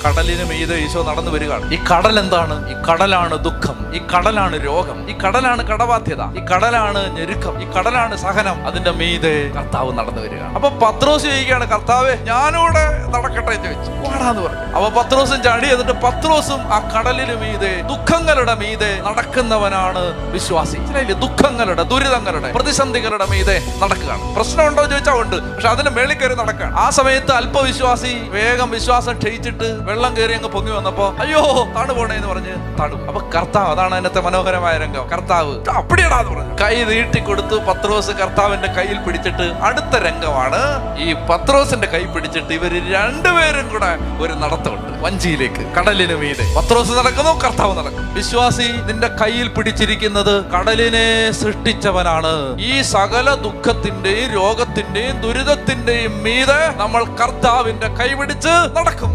കടലിന് മീതെ ഈശോ നടന്നു വരികയാണ്. ഈ കടൽ എന്താണ്? ഈ കടലാണ് ദുഃഖം, ഈ കടലാണ് രോഗം, ഈ കടലാണ് കടബാധ്യത, ഈ കടലാണ് ഞെരുക്കം, ഈ കടലാണ് സഹനം. അതിന്റെ മീതെ കർത്താവ് നടന്നു വരികയാണ്. അപ്പൊ പത്രോസ് ചോദിക്കുകയാണ്, കർത്താവേ ഞാനൂടെ നടക്കട്ടെ എന്ന് ചോദിച്ചു. വാടാന്ന് പറഞ്ഞു. അപ്പൊ പത്രോസും ചാടി. എന്നിട്ട് പത്രോസും ആ കടലിന് മീതെ, ദുഃഖങ്ങളുടെ മീതെ നടക്കുന്നവനാണ് വിശ്വാസി. ദുഃഖങ്ങളുടെ, ദുരിതങ്ങളുടെ, പ്രതിസന്ധികളുടെ മീതെ നടക്കുകയാണ്. പ്രശ്നമുണ്ടോ ചോദിച്ചാൽ ഉണ്ട്, പക്ഷെ അതിന് മേളിൽ കയറി നടക്കുകയാണ്. ആ സമയത്ത് അല്പവിശ്വാസി വേഗം വിശ്വാസം ക്ഷയിച്ചിട്ട് വെള്ളം കയറി അങ്ങ് പൊങ്ങി വന്നപ്പോ അയ്യോ താണു പോണേന്ന് പറഞ്ഞ് താണു. അപ്പൊ കർത്താവ്, അതാണ് അതിനകത്തെ മനോഹരമായ രംഗം, കർത്താവ് അപ്പടിയടാന്ന് പറഞ്ഞു കൈ നീട്ടിക്കൊടുത്തു. പത്രോസ് കർത്താവിന്റെ കയ്യിൽ പിടിച്ചിട്ട്, അടുത്ത രംഗമാണ് ഈ പത്രോസിന്റെ കൈ പിടിച്ചിട്ട് ഇവര് രണ്ടുപേരും കൂടെ ഒരു നടത്തമുണ്ട് വഞ്ചിയിലേക്ക്, കടലിന് മീതെ. പത്രോസ് നടക്കുന്നു, കർത്താവ് നടക്കുന്നു. വിശ്വാസി, നിന്റെ കയ്യിൽ പിടിച്ചിരിക്കുന്നത് കടലിനെ സൃഷ്ടിച്ചവനാണ്. ഈ സകല ദുഃഖത്തിന്റെയും രോഗത്തിന്റെയും ദുരിതത്തിന്റെയും മീതെ നമ്മൾ കർത്താവിന്റെ കൈ പിടിച്ച് നടക്കും.